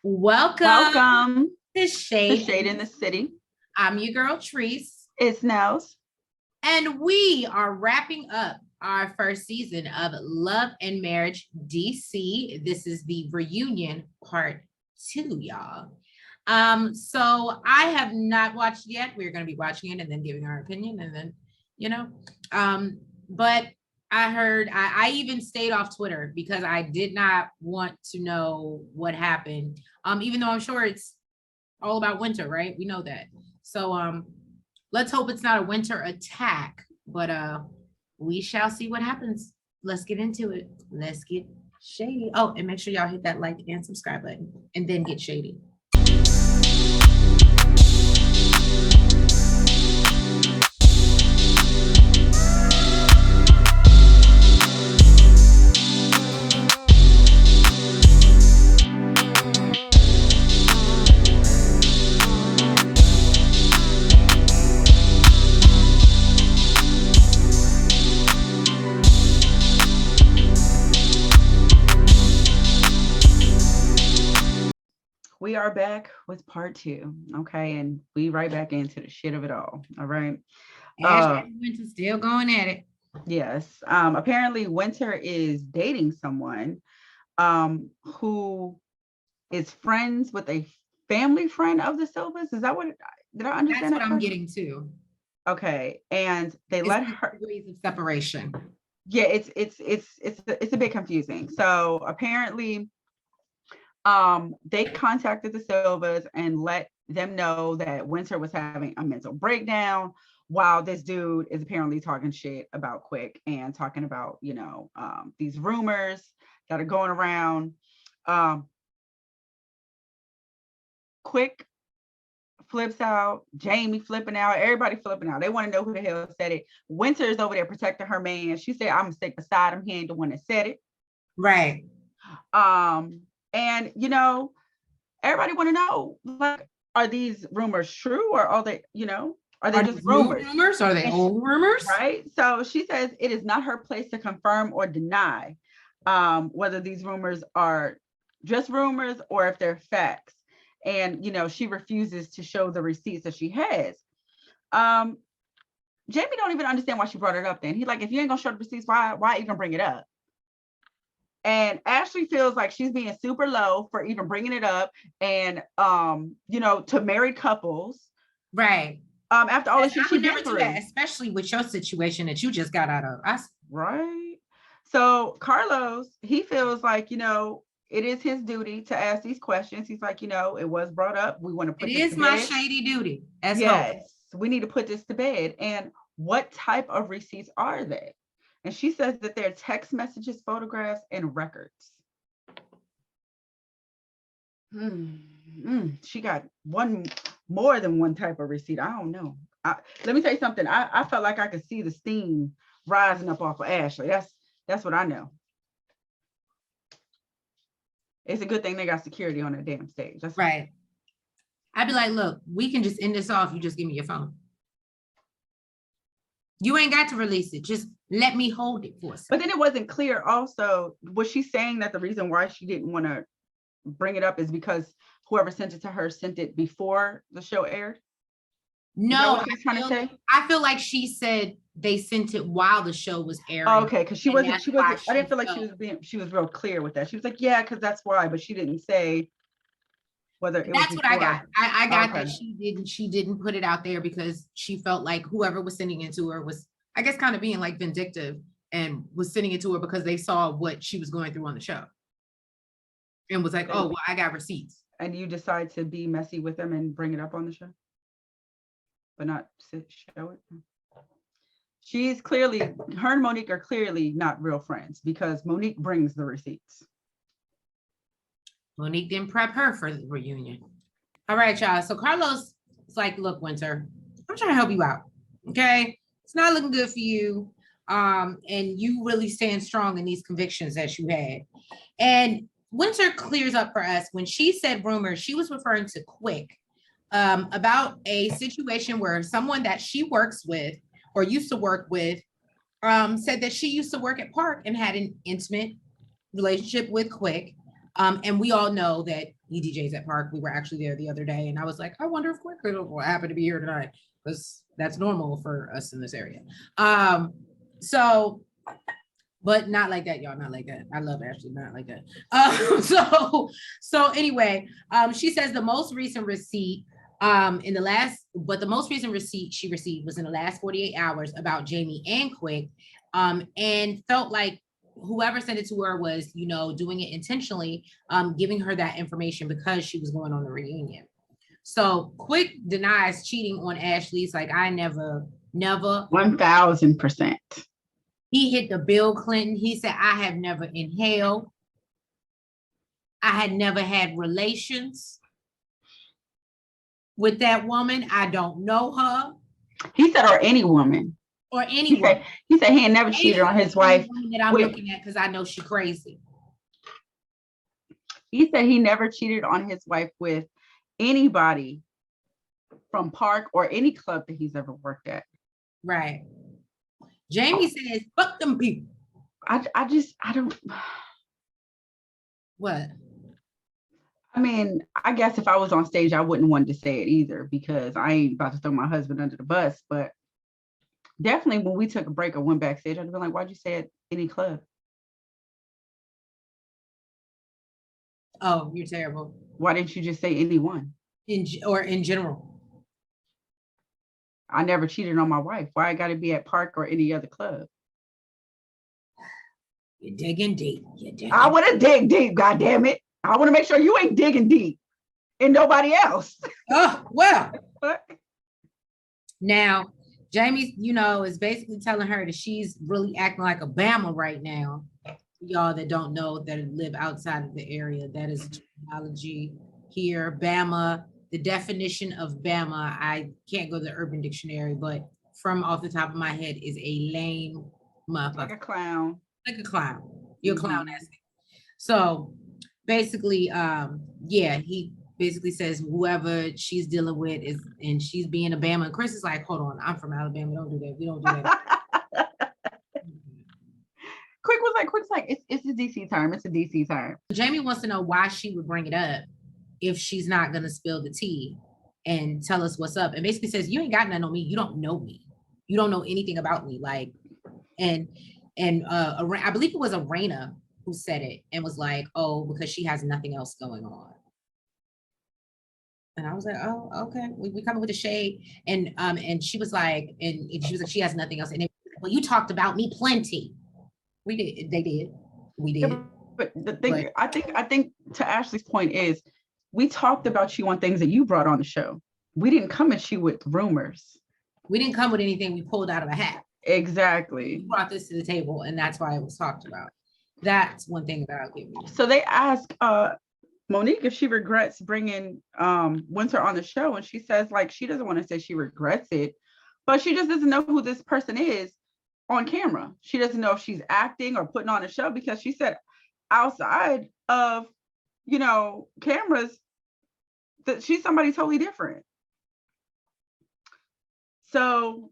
Welcome Welcome to to Shade. Shade in the City. I'm your girl, Treese. It's Nels. And we are wrapping up our first season of Love and Marriage DC. This is the reunion part 2, y'all. So I have not watched yet. We're going to be watching it and then giving our opinion and then, but I heard I even stayed off Twitter because I did not want to know what happened. Even though I'm sure it's all about winter, right? We know that. So let's hope it's not a winter attack, but we shall see what happens. Let's get into it. Let's get shady. Oh, and make sure y'all hit that like and subscribe button and then get shady. We are back with part 2. Okay, and we right back into the shit of it all. All right. Winter's still going at it. Yes. Apparently Winter is dating someone who is friends with a family friend of the Silvas. Is that what did I understand? That's what I'm getting to. Okay. And they let her degrees of separation. Yeah, it's a bit confusing. So apparently they contacted the Silvas and let them know that Winter was having a mental breakdown while this dude is apparently talking shit about Quick and talking about, these rumors that are going around. Quick flips out, Jamie flipping out, everybody flipping out. They want to know who the hell said it. Winter is over there protecting her man. She said, I'm gonna stick beside him. He ain't the one that said it. Right. And everybody want to know, like, are these rumors true or are they, are they just rumors? Rumors? Are they old rumors? Right. So she says it is not her place to confirm or deny whether these rumors are just rumors or if they're facts. And she refuses to show the receipts that she has. Jamie don't even understand why she brought it up. Then he's like, if you ain't gonna show the receipts, why even bring it up? And Ashley feels like she's being super low for even bringing it up. And to married couples, right? After all the shit she never do that, especially with your situation that you just got out of. Right. So Carlos, he feels like it is his duty to ask these questions. He's like, it was brought up. We want to put it is my shady duty. Yes, we need to put this to bed. And what type of receipts are they? And she says that they're text messages, photographs, and records. She got more than one type of receipt. I don't know. Let me tell you something. I felt like I could see the steam rising up off of Ashley. That's what I know. It's a good thing they got security on that damn stage. That's right. I'd be like, look, we can just end this off. You just give me your phone. You ain't got to release it. Just let me hold it for us. But then it wasn't clear also. Was she saying that the reason why she didn't want to bring it up is because whoever sent it to her sent it before the show aired? No, I feel like she said they sent it while the show was airing. Oh, okay, because she wasn't. I didn't feel like she was real clear with that. She was like, yeah, because that's why, but she didn't say whether it that's was. What I got. I got that she didn't put it out there because she felt like whoever was sending it to her was, I guess, kind of being like vindictive and was sending it to her because they saw what she was going through on the show and was like, oh, well, I got receipts. And you decide to be messy with them and bring it up on the show, but not show it. She's clearly, her and Monique are clearly not real friends because Monique brings the receipts. Monique didn't prep her for the reunion. All right, y'all. So Carlos is like, look, Winter, I'm trying to help you out. Okay. It's not looking good for you. And you really stand strong in these convictions that you had. And Winter clears up for us. When she said rumors, she was referring to Quick about a situation where someone that she works with or used to work with said that she used to work at Park and had an intimate relationship with Quick. And we all know that he DJs at Park. We were actually there the other day, and I was like, I wonder if Quick will happen to be here tonight, because that's normal for us in this area. So, but not like that, y'all. Not like that. I love Ashley, not like that. So anyway, she says the most recent receipt the most recent receipt she received was in the last 48 hours about Jamie and Quick, and felt like whoever sent it to her was, doing it intentionally, giving her that information because she was going on the reunion. So Quick denies cheating on Ashley. It's like, I never. 1000%. He hit the Bill Clinton. He said, I have never inhaled. I had never had relations with that woman. I don't know her. He said, or any woman. Or anyone. He said he had never cheated on his wife. That I'm looking at because I know she's crazy. He said he never cheated on his wife with anybody from Park or any club that he's ever worked at. Right. Jamie says, fuck them people. I don't. What? I mean, I guess if I was on stage, I wouldn't want to say it either, because I ain't about to throw my husband under the bus. But definitely when we took a break or went backstage, I'd be like, why'd you say it any club? Oh, you're terrible. Why didn't you just say anyone? In general. I never cheated on my wife. Why I got to be at Park or any other club? You're digging deep. I want to dig deep, goddamn it. I want to make sure you ain't digging deep and nobody else. Oh, well. Now, Jamie, is basically telling her that she's really acting like a Bama right now. Y'all that don't know, that live outside of the area, that is terminology here. Bama, the definition of Bama, I can't go to the Urban Dictionary, but from off the top of my head, is a lame motherfucker. Like a clown. Like a clown. You're a clown ass. So basically, he basically says whoever she's dealing with is, and she's being a Bama. And Chris is like, hold on, I'm from Alabama. Don't do that. We don't do that. Quick's like, it's a DC term. It's a DC term. Jamie wants to know why she would bring it up if she's not going to spill the tea and tell us what's up. And basically says, you ain't got nothing on me. You don't know me. You don't know anything about me. Like, and I believe it was Arena who said it and was like, oh, because she has nothing else going on. And I was like, oh, okay. We coming with the shade. And she was like, and she was like, she has nothing else. And well, you talked about me plenty. We did. They did. We did. Yeah, but the thing, I think to Ashley's point is, we talked about you on things that you brought on the show. We didn't come at you with rumors. We didn't come with anything we pulled out of a hat. Exactly. We brought this to the table, and that's why it was talked about. That's one thing that I'll give you. So they asked Monique if she regrets bringing Winter on the show, and she says, like, she doesn't want to say she regrets it, but she just doesn't know who this person is on camera. She doesn't know if she's acting or putting on a show, because she said outside of, cameras, that she's somebody totally different. So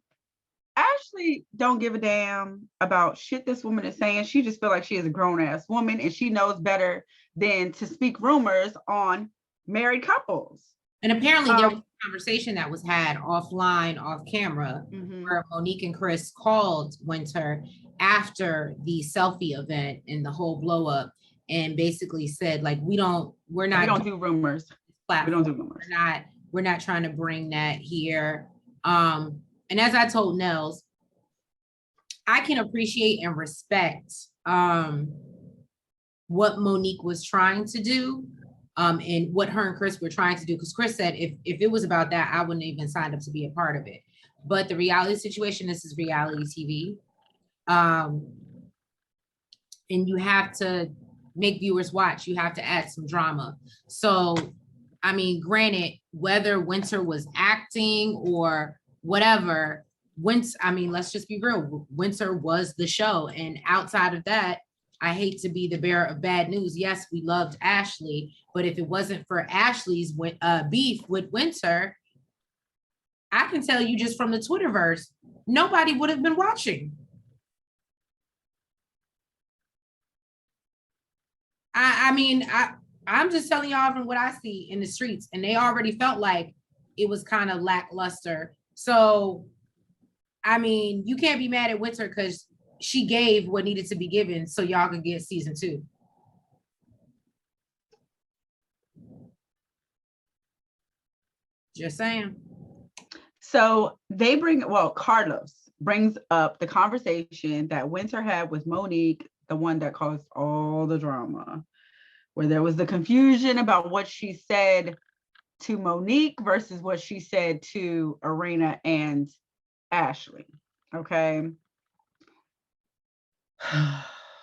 Ashley don't give a damn about shit this woman is saying. She just feel like she is a grown-ass woman, and she knows better than to speak rumors on married couples. And apparently there was a conversation that was had offline, off camera, where Monique and Chris called Winter after the selfie event and the whole blow up, and basically said, like, we don't do rumors. We don't do rumors. We're not trying to bring that here. And as I told Nels, I can appreciate and respect what Monique was trying to do, and what her and Chris were trying to do. Because Chris said, if it was about that, I wouldn't even signed up to be a part of it. But the reality situation, this is reality TV. And you have to make viewers watch. You have to add some drama. So, I mean, granted, whether Winter was acting or whatever, let's just be real. Winter was the show. And outside of that, I hate to be the bearer of bad news. Yes, we loved Ashley, but if it wasn't for Ashley's beef with Winter, I can tell you just from the Twitterverse, nobody would have been watching. I mean, I'm just telling y'all from what I see in the streets, and they already felt like it was kind of lackluster. So, I mean, you can't be mad at Winter because she gave what needed to be given so y'all could get season 2. Just saying. So Carlos brings up the conversation that Winter had with Monique, the one that caused all the drama, where there was the confusion about what she said to Monique versus what she said to Arena and Ashley. Okay.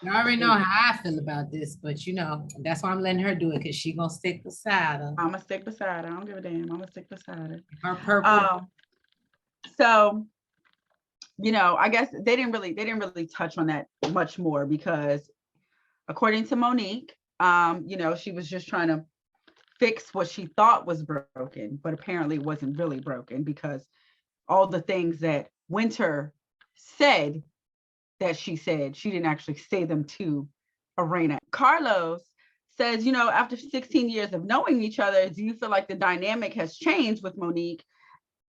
You already know how I feel about this, but that's why I'm letting her do it because she gonna stick beside her. I'm gonna stick beside her. I don't give a damn. I'm gonna stick beside her. Her purple. So, I guess they didn't really touch on that much more because according to Monique, she was just trying to fix what she thought was broken, but apparently it wasn't really broken because all the things that Winter said that she said, she didn't actually say them to Arena. Carlos says, after 16 years of knowing each other, do you feel like the dynamic has changed with Monique,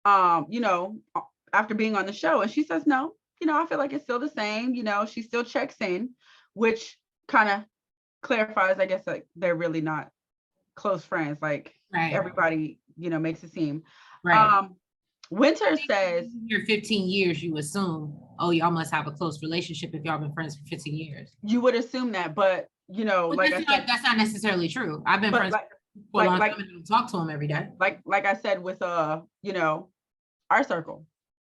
after being on the show? And she says, no, I feel like it's still the same. She still checks in, which kind of clarifies, I guess, like they're really not close friends. Like everybody, makes it seem. Right. Winter says, you're 15 years, you assume, oh, y'all must have a close relationship if y'all been friends for 15 years. You would assume that, but like I said, that's not necessarily true. I've been friends for a long time and don't talk to them every day. Like I said with our circle.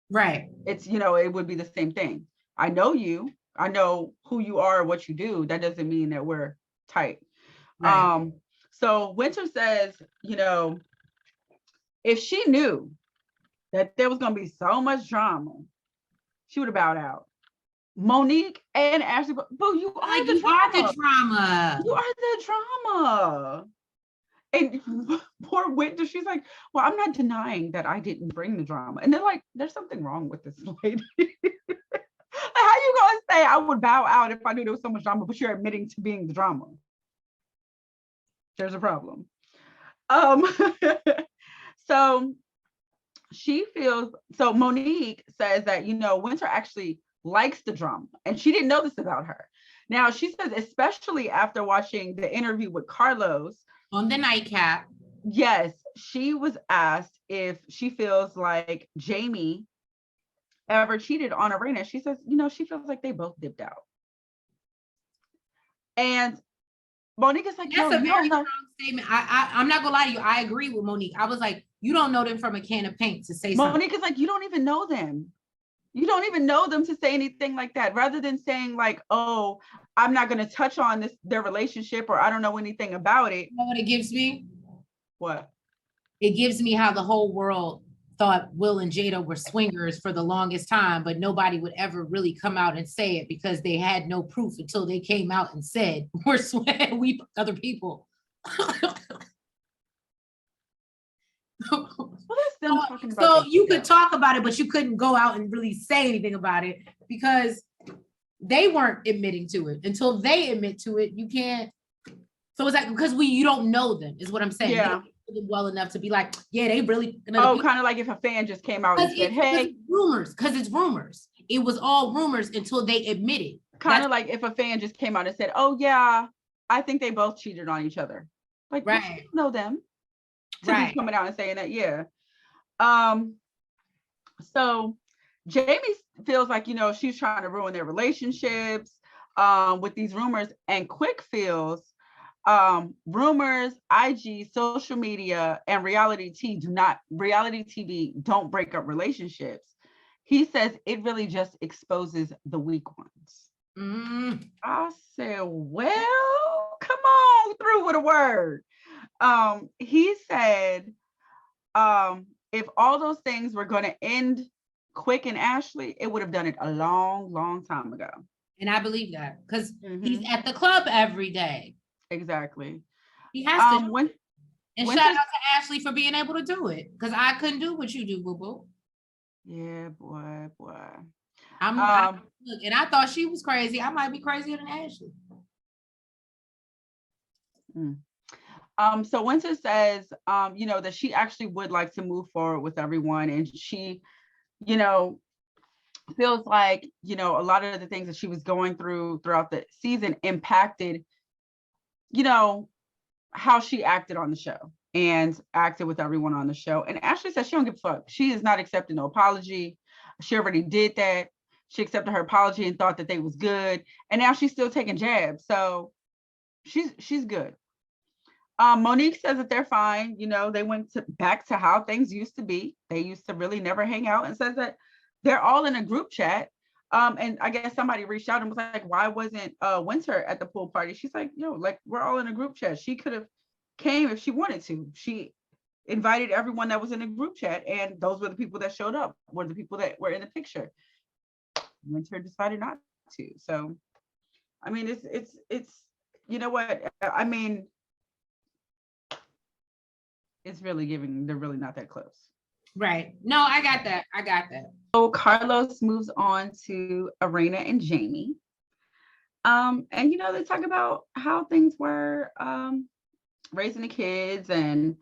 Right. It's it would be the same thing. I know you, I know who you are, what you do. That doesn't mean that we're tight. Right. So Winter says, if she knew that there was going to be so much drama, she would have bowed out. Monique and Ashley, boo, you are the drama. You are the drama. And poor Winter, she's like, well, I'm not denying that I didn't bring the drama. And they're like, there's something wrong with this lady. How you gonna say I would bow out if I knew there was so much drama, but you're admitting to being the drama? There's a problem. So Monique says that, Winter actually likes the drama, and she didn't know this about her. Now, she says, especially after watching the interview with Carlos on the nightcap. Yes, she was asked if she feels like Jamie ever cheated on Arena. She says, she feels like they both dipped out. And Monique is like, that's a very strong statement. I'm not gonna lie to you. I agree with Monique. I was like, you don't know them from a can of paint to say something. Monique is like, you don't even know them. You don't even know them to say anything like that. Rather than saying like, oh, I'm not going to touch on their relationship, or I don't know anything about it. You know what it gives me? What? It gives me how the whole world thought Will and Jada were swingers for the longest time, but nobody would ever really come out and say it because they had no proof until they came out and said, we other people. So you could talk about it, but you couldn't go out and really say anything about it because they weren't admitting to it. Until they admit to it, you can't. So it's like, because you don't know them, is what I'm saying. Yeah. Well enough to be like, yeah, they really. Kind of like if a fan just came out and said, hey. Because it's rumors. It was all rumors until they admitted. Kind of like if a fan just came out and said, oh yeah, I think they both cheated on each other. Like, right. You don't know them. To be coming out and saying that, yeah. So Jamie feels like, she's trying to ruin their relationships with these rumors, and Quick feels rumors, IG, social media, and reality TV don't break up relationships. He says it really just exposes the weak ones. I said, well, come on through with a word. He said, if all those things were going to end Quick and Ashley, it would have done it a long, long time ago. And I believe that because he's at the club every day. Exactly. He has to. And shout out to Ashley for being able to do it, because I couldn't do what you do, boo boo. Yeah, boy. Look, and I thought she was crazy. I might be crazier than Ashley. Mm. So Winter says, that she actually would like to move forward with everyone, and she, you know, feels like, a lot of the things that she was going through throughout the season impacted, how she acted on the show and acted with everyone on the show. And Ashley says she don't give a fuck. She is not accepting no apology. She already did that. She accepted her apology and thought that they was good. And now she's still taking jabs. So she's good. Monique says that they're fine. They went back to how things used to be. They used to really never hang out, and says that they're all in a group chat. And I guess somebody reached out and was like, why wasn't Winter at the pool party? She's like, like, we're all in a group chat. She could have came if she wanted to. She invited everyone that was in the group chat, and those were the people that showed up, were the people that were in the picture. Winter decided not to. So, I mean, it's you know what? I mean, it's really giving, they're really not that close. Right. No, I got that. So Carlos moves on to Arena and Jamie. And they talk about how things were raising the kids, and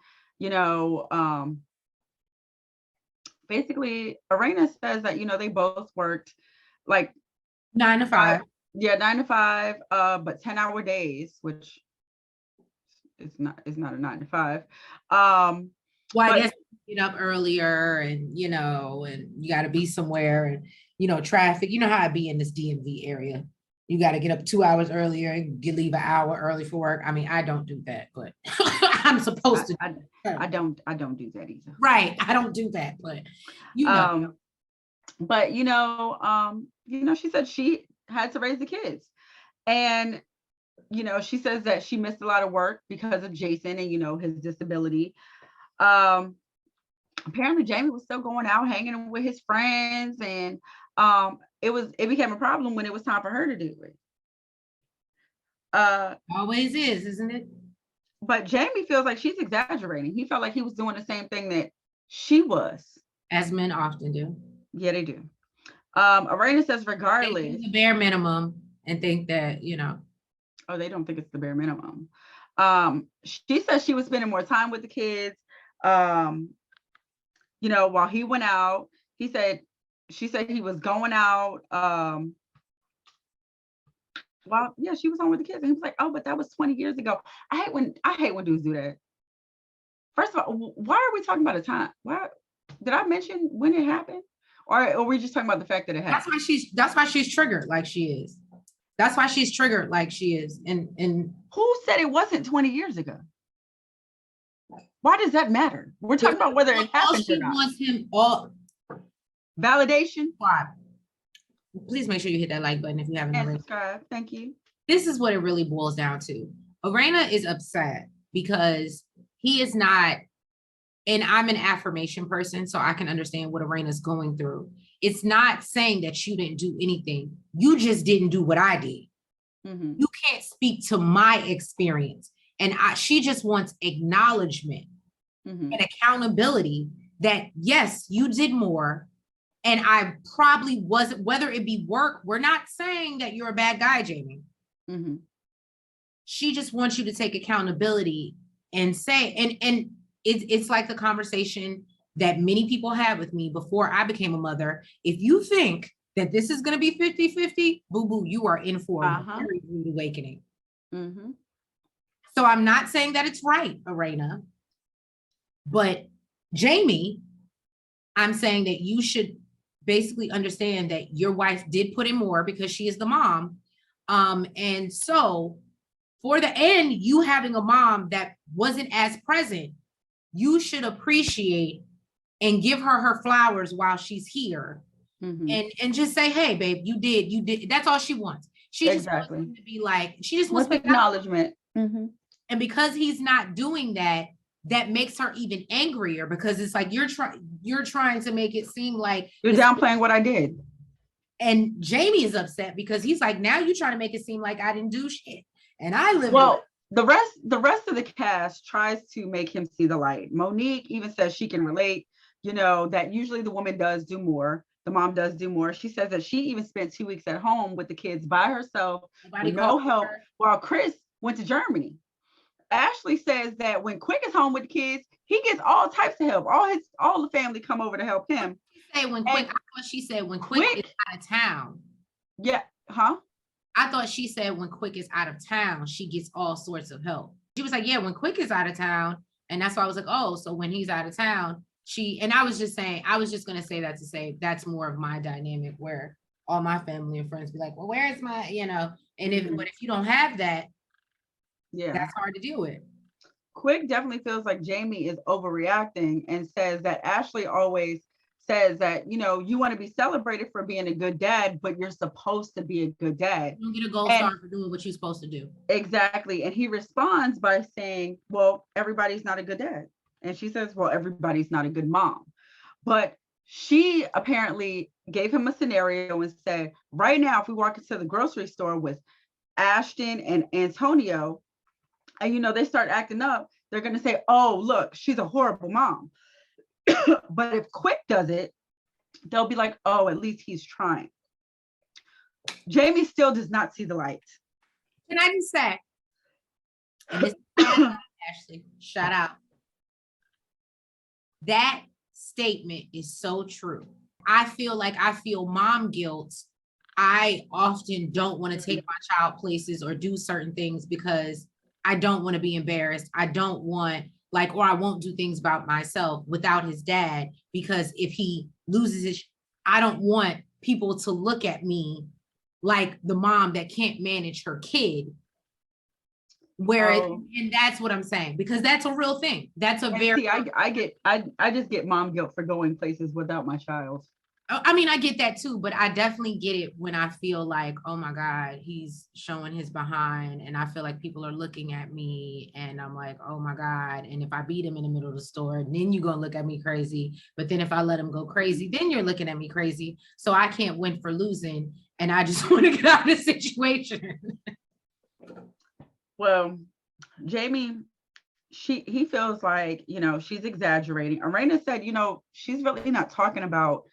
basically Arena says that they both worked like 9 to 5. 9 to 5, but 10-hour days, which is not a 9 to 5. Well, I guess you get up earlier, and and you got to be somewhere, and traffic. You know how it be in this DMV area. You got to get up 2 hours earlier and leave an hour early for work. I mean, I don't do that, but I'm supposed to. I don't do that either. Right, I don't do that, but but she said she had to raise the kids, and she says that she missed a lot of work because of Jason and his disability. Apparently Jamie was still going out hanging with his friends, and it became a problem when it was time for her to do it. Always is, isn't it? But Jamie feels like she's exaggerating. He felt like he was doing the same thing that she was. As men often do. Yeah, they do. Arena says regardless. They do the bare minimum and think that, Oh, they don't think it's the bare minimum. She says she was spending more time with the kids. While he went out, she said he was going out. Well, yeah, she was on with the kids, and he was like, "Oh, but that was 20 years ago." I hate when dudes do that. First of all, why are we talking about a time? Why did I mention when it happened, or are we just talking about the fact that it happened? That's why she's triggered like she is. That's why she's triggered like she is. And who said it wasn't 20 years ago? Why does that matter? We're talking about whether it happened or not. Wants him all validation. Why? Please make sure you hit that like button if you haven't already. Subscribe. Thank you. This is what it really boils down to. Arena is upset because he is not, and I'm an affirmation person, so I can understand what Arena's going through. It's not saying that you didn't do anything. You just didn't do what I did. Mm-hmm. You can't speak to my experience. And she just wants acknowledgement and accountability that, yes, you did more. And I probably wasn't, whether it be work, we're not saying that you're a bad guy, Jamie. Mm-hmm. She just wants you to take accountability and say, and it's like the conversation that many people had with me before I became a mother. If you think that this is going to be 50-50, boo-boo, you are in for a very rude awakening. Mm-hmm. So I'm not saying that it's right, Arena, but Jamie, I'm saying that you should basically understand that your wife did put in more because she is the mom. And so for the end, you having a mom that wasn't as present, you should appreciate and give her flowers while she's here. Mm-hmm. And just say, hey, babe, you did. That's all she wants. She just wants him to be like, she just wants acknowledgement. Mm-hmm. And because he's not doing that, that makes her even angrier because it's like you're trying to make it seem like you're downplaying what I did. And Jamie is upset because he's like, now you're trying to make it seem like I didn't do shit. And I live the rest of the cast tries to make him see the light. Monique even says she can relate, that usually the woman does do more. The mom does do more. She says that she even spent 2 weeks at home with the kids by herself with no help while Chris went to Germany. Ashley says that when Quick is home with the kids, he gets all types of help. All the family come over to help him. Say when Quick, I thought she said when Quick is out of town. Yeah, huh? I thought she said when Quick is out of town, she gets all sorts of help. She was like, yeah, when Quick is out of town. And that's why I was like, oh, so when he's out of town, and I was just going to say that to say that's more of my dynamic where all my family and friends be like, well, where's my, and but if you don't have that, yeah, that's hard to deal with. Quick definitely feels like Jamie is overreacting and says that Ashley always says that, you want to be celebrated for being a good dad, but you're supposed to be a good dad. You don't get a gold star for doing what you're supposed to do. Exactly. And he responds by saying, well, everybody's not a good dad. And she says, well, everybody's not a good mom. But she apparently gave him a scenario and said, right now, if we walk into the grocery store with Ashton and Antonio, and they start acting up, they're going to say, oh, look, she's a horrible mom. But if Quick does it, they'll be like, oh, at least he's trying. Jamie still does not see the light. Can I just say, and this Ashley, shout out. That statement is so true. I feel mom guilt. I often don't want to take my child places or do certain things because I don't want to be embarrassed. I don't want or I won't do things about myself without his dad, because if he loses his, I don't want people to look at me like the mom that can't manage her kid. And that's what I'm saying, because that's a real thing. That's a very, I just get mom guilt for going places without my child. I mean, I get that too, but I definitely get it when I feel like, oh my God, he's showing his behind, and I feel like people are looking at me, and I'm like, oh my God. And if I beat him in the middle of the store, then you're gonna look at me crazy. But then if I let him go crazy, then you're looking at me crazy. So I can't win for losing, and I just want to get out of the situation. Well, Jamie, he feels like, she's exaggerating. Arena said, she's really not talking about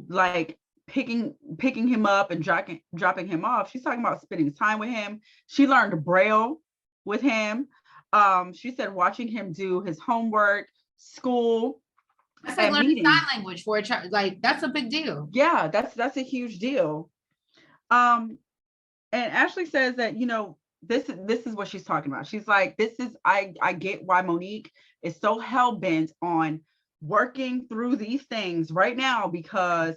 like picking him up and dropping him off. She's talking about spending time with him. She learned Braille with him. She said watching him do his homework, school. That's like learning sign language for a child. Like, that's a big deal. Yeah, that's a huge deal. And Ashley says that, this is what she's talking about. She's like, I get why Monique is so hell-bent on working through these things right now, because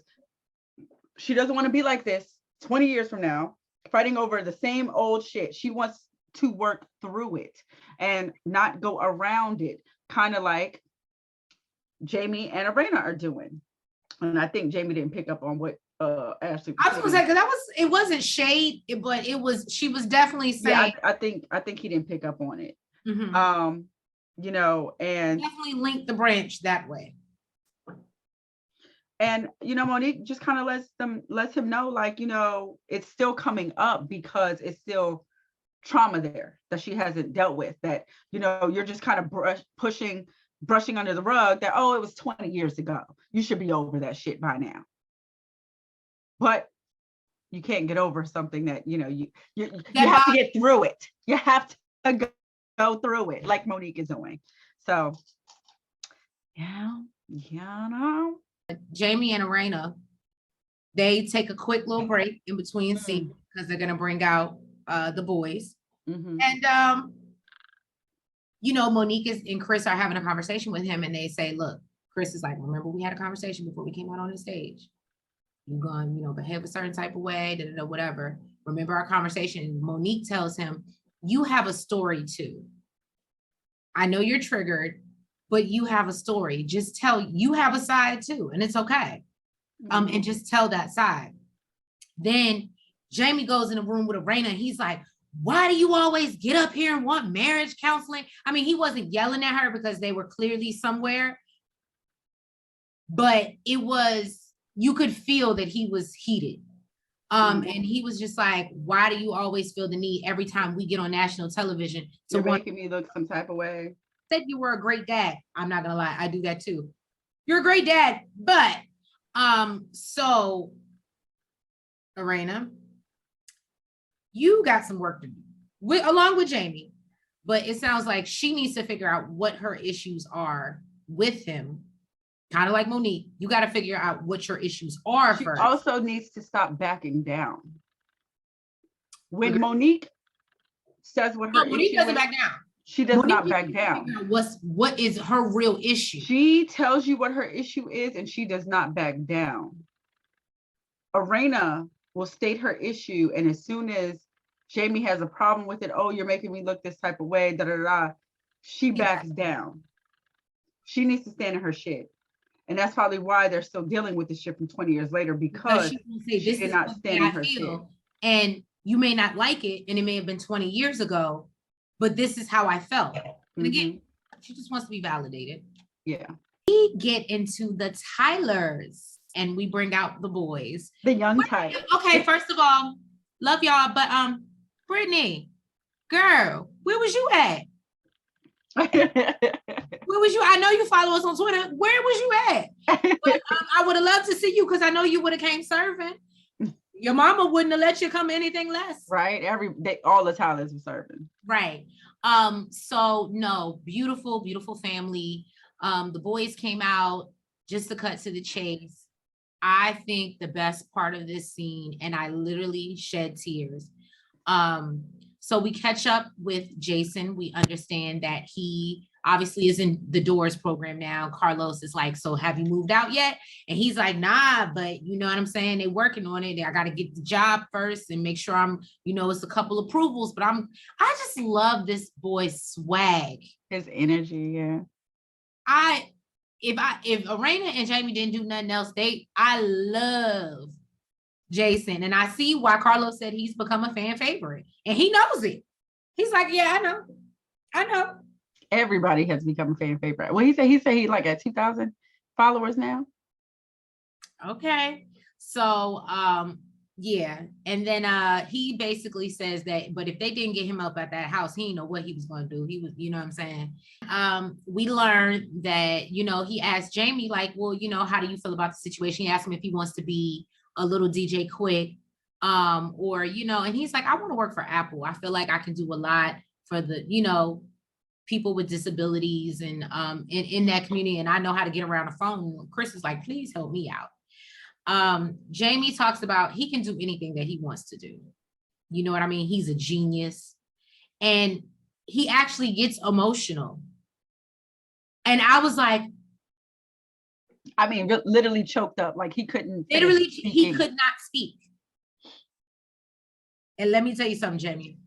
she doesn't want to be like this 20 years from now, fighting over the same old shit. She wants to work through it and not go around it, kind of like Jamie and Arena are doing. And I think Jamie didn't pick up on what Ashley I was gonna say, because it wasn't shade, but she was definitely saying. Yeah, I think he didn't pick up on it. Mm-hmm. And definitely link the branch that way. And Monique just kind of lets him know, like, it's still coming up because it's still trauma there that she hasn't dealt with, that you're just kind of brushing under the rug that, oh, it was 20 years ago, you should be over that shit by now. But you can't get over something that you have to get through it. You have to go through it, like Monique is doing. So Jamie and Arena, they take a quick little break in between scenes because they're gonna bring out the boys. Mm-hmm. And Monique and Chris are having a conversation with him, and they say, look, Chris is like, remember we had a conversation before we came out on the stage. You're gonna, behave a certain type of way, whatever. Remember our conversation. Monique tells him, you have a story too. I know you're triggered, but you have a story. Just you have a side too, and it's okay. And just tell that side. Then Jamie goes in the room with Arena, and he's like, why do you always get up here and want marriage counseling? I mean, he wasn't yelling at her because they were clearly somewhere, but you could feel that he was heated. And he was just like, why do you always feel the need every time we get on national television to You're making me look some type of way? Said you were a great dad. I'm not gonna lie, I do that too. You're a great dad, but so Arena, you got some work to do along with Jamie. but it sounds like she needs to figure out what her issues are with him. Kind of like Monique, you got to figure out what your issues are She first. also needs to stop backing down. When Okay. Monique says what her Monique issue doesn't is, back down. she does Monique not back down. What is her real issue? She tells you what her issue is, and she does not back down. Arena will state her issue, and as soon as Jamie has a problem with it, oh, you're making me look this type of way, da da da, she backs down. She needs to stand in her shit. And that's probably why they're still dealing with this shit from 20 years later, because she will say, she this did is not what stand in I her feel. shit. And you may not like it, and it may have been 20 years ago, but this is how I felt. And again, she just wants to be validated. Yeah. We get into the Tylers and we bring out the boys. The young Tyler. Okay, first of all, love y'all, but Brittany, girl, where was you at? Where was you? I know you follow us on Twitter. Where was you at? But, I would have loved to see you because I know you would have came serving. Your mama wouldn't have let you come anything less. Right. All the Tylers were serving. Right. So no, beautiful, beautiful family. The boys came out, just to cut to the chase. I think the best part of this scene, and I literally shed tears. So we catch up with Jason. We understand that he obviously is in the Doors program now. Carlos is like, so have you moved out yet? And he's like, nah, but you know what I'm saying? They're working on it. I got to get the job first and make sure I'm, it's a couple approvals, but I just love this boy's swag. His energy, yeah. If Arena and Jamie didn't do nothing else, I love Jason. And I see why Carlos said he's become a fan favorite. And he knows it. He's like, yeah, I know. Everybody has become a fan favorite. Well, he said he like at 2,000 followers now. Okay. So yeah. And then he basically says that, but if they didn't get him up at that house, he didn't know what he was going to do. He was, you know what I'm saying? We learned that, he asked Jamie, like, well, how do you feel about the situation? He asked him if he wants to be a little DJ Quick, or, and he's like, I want to work for Apple. I feel like I can do a lot for the, people with disabilities and in that community. And I know how to get around the phone. Chris is like, please help me out. Jamie talks about he can do anything that he wants to do. You know what I mean? He's a genius. And he actually gets emotional. And I was like, I mean, literally choked up, like he couldn't. Literally, he could not speak. And let me tell you something, Jamie.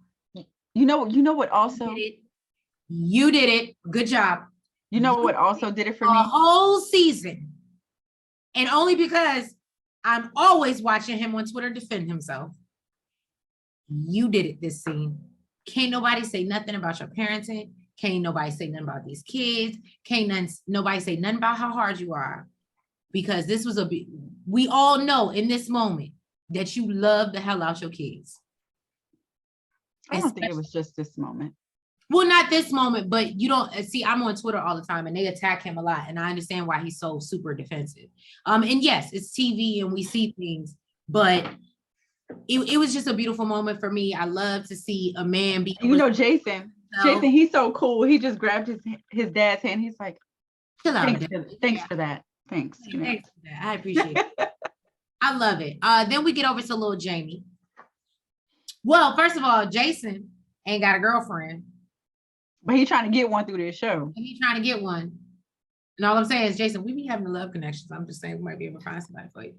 You know what also? You did it. Good job. You know what also did it for me? A whole season. And only because I'm always watching him on Twitter defend himself. You did it this scene. Can't nobody say nothing about your parenting. Can't nobody say nothing about these kids. Can't nobody say nothing about how hard you are. Because this was we all know in this moment that you love the hell out your kids. I don't think it was just this moment. Well, not this moment, but you don't see, I'm on Twitter all the time and they attack him a lot. And I understand why he's so super defensive. And yes, it's TV and we see things, but it was just a beautiful moment for me. I love to see a man be. Jason, he's so cool. He just grabbed his dad's hand. He's like, thanks for that. Thanks. Thanks for that. I appreciate it. I love it. Then we get over to little Jamie. Well, first of all, Jason ain't got a girlfriend. But he's trying to get one through this show. He's trying to get one. And all I'm saying is, Jason, we be having the love connections. I'm just saying we might be able to find somebody for you.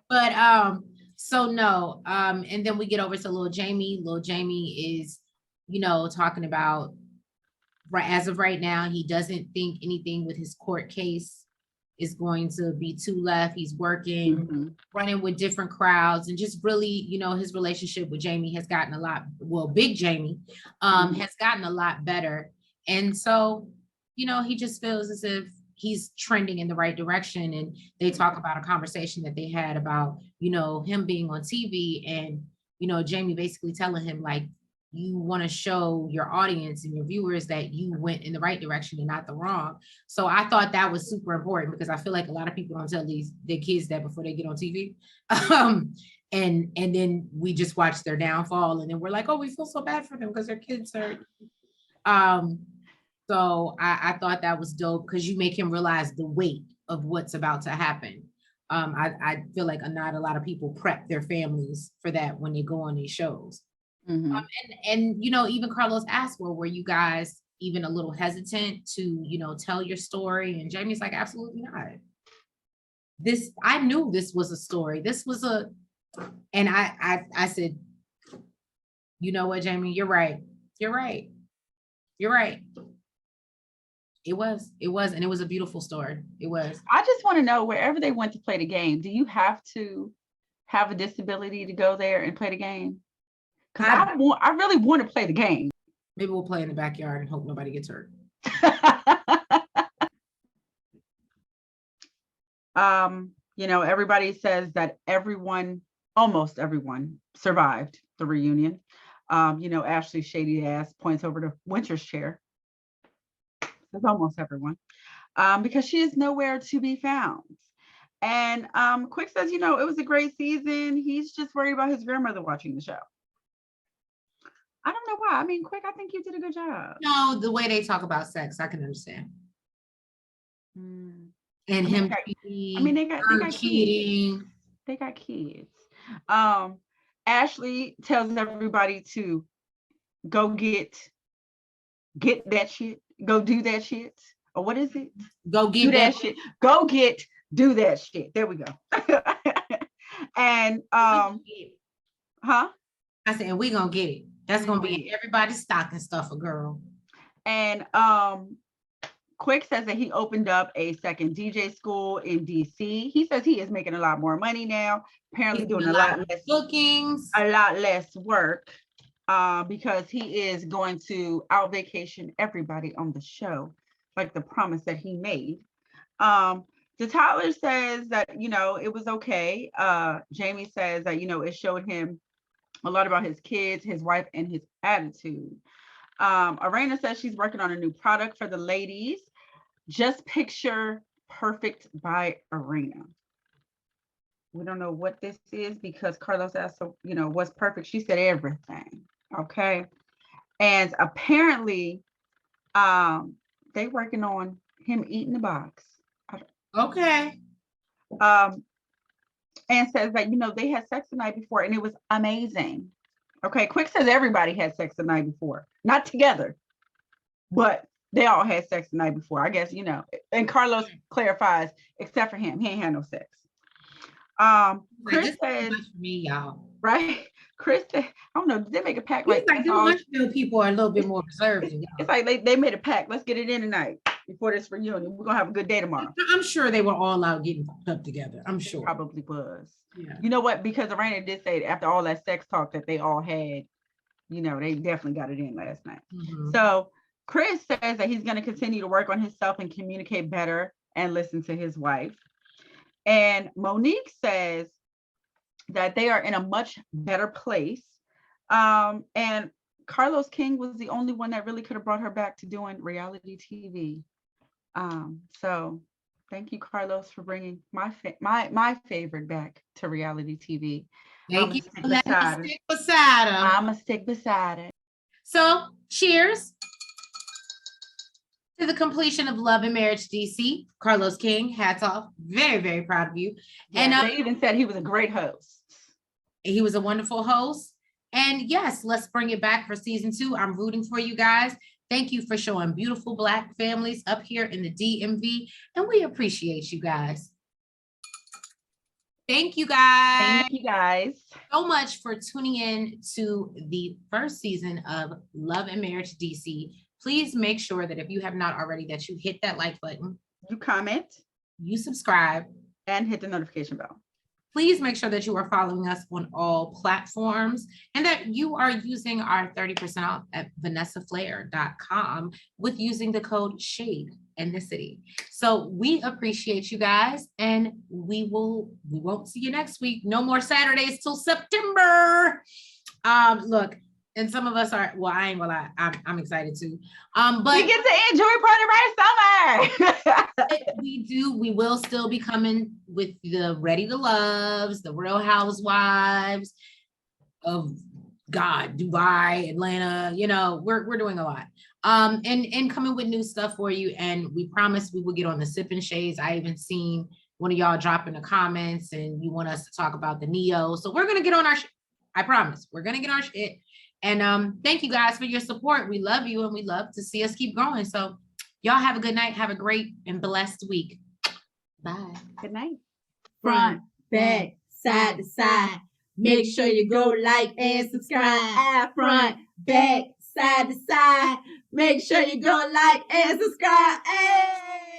But so no. And then we get over to little Jamie. Little Jamie is, talking about as of right now, he doesn't think anything with his court case is going to be too left. He's working, running with different crowds, and just really, his relationship with Jamie has gotten Big Jamie has gotten a lot better. And so, he just feels as if he's trending in the right direction. And they talk about a conversation that they had about, him being on TV and, Jamie basically telling him, like, you want to show your audience and your viewers that you went in the right direction and not the wrong. So I thought that was super important because I feel like a lot of people don't tell their kids that before they get on TV. And then we just watch their downfall and then we're like, oh, we feel so bad for them because their kids are So I thought that was dope because you make him realize the weight of what's about to happen. I feel like not a lot of people prep their families for that when they go on these shows. Mhm. And even Carlos asked, well, were you guys even a little hesitant to, tell your story? And Jamie's like, absolutely not. I knew this was a story. And I said, you know what, Jamie, you're right. You're right. You're right. It was, and it was a beautiful story. It was. I just want to know, wherever they went to play the game, do you have to have a disability to go there and play the game? Because I really want to play the game. Maybe we'll play in the backyard and hope nobody gets hurt. Everybody says that almost everyone survived the reunion. Ashley shady ass points over to Winter's chair. That's almost everyone. Because she is nowhere to be found. And Quick says, it was a great season. He's just worried about his grandmother watching the show. I don't know why. I mean, Quick, I think you did a good job. No, the way they talk about sex, I can understand. And him cheating. They got cheating. Kids. They got kids. Ashley tells everybody to go get that shit. Go do that shit. Or what is it? Go get that shit. Go do that shit. There we go. And huh? I said, we gonna get it. That's gonna be in everybody's stocking stuffer, girl. And Quick says that he opened up a second DJ school in DC. He says he is making a lot more money now. Apparently doing a lot less bookings, a lot less work, because he is going to out vacation everybody on the show, like the promise that he made. Tyler says that, it was okay. Jamie says that, it showed him a lot about his kids, his wife, and his attitude. Arena says she's working on a new product for the ladies. Just picture perfect by Arena. We don't know what this is because Carlos asked, what's perfect? She said everything. Okay. And apparently, they working on him eating the box. Okay. And says that, they had sex the night before and it was amazing. Okay. Quick says everybody had sex the night before, not together, but they all had sex the night before, I guess, and Carlos clarifies, except for him, he ain't had no sex. Chris says, for me, y'all. Right? Chris said, I don't know, did they make a pact? Like people are a little bit more reserved. It's like they made a pact. Let's get it in tonight before this reunion. We're gonna have a good day tomorrow. I'm sure they were all out getting up together. I'm sure. It probably was. Yeah. You know what? Because Arena did say after all that sex talk that they all had, they definitely got it in last night. Mm-hmm. So Chris says that he's going to continue to work on himself and communicate better and listen to his wife. And Monique says that they are in a much better place. And Carlos King was the only one that really could have brought her back to doing reality TV. So thank you, Carlos, for bringing my favorite back to reality TV. Thank you. I'm gonna stick beside it. So cheers to the completion of Love and Marriage DC. Carlos King, hats off. Very, very proud of you. Yeah, and they even said he was a great host. He was a wonderful host. And yes, let's bring it back for season 2. I'm rooting for you guys. Thank you for showing beautiful Black families up here in the DMV. And we appreciate you guys. Thank you guys. Thank you guys so much for tuning in to the first season of Love and Marriage DC. Please make sure that if you have not already, that you hit that like button, you comment, you subscribe, and hit the notification bell. Please make sure that you are following us on all platforms and that you are using our 30% off at vanessaflair.com with using the code ShadeNTheCity. So we appreciate you guys, and we won't see you next week. No more Saturdays till September. Look, and some of us are, well, I ain't gonna lie, I'm excited too. But we get to enjoy part of our summer. we will still be coming with the Ready to Loves, the Real Housewives of Dubai, Atlanta, we're doing a lot. And coming with new stuff for you. And we promise we will get on the sipping shades. I even seen one of y'all drop in the comments and you want us to talk about the Neo. So we're gonna get on our I promise we're gonna get our shit. And thank you guys for your support. We love you and we love to see us keep growing. So y'all have a good night. Have a great and blessed week. Bye. Good night. Front, back, side to side. Make sure you go like and subscribe. Front, back, side to side. Make sure you go like and subscribe. Hey!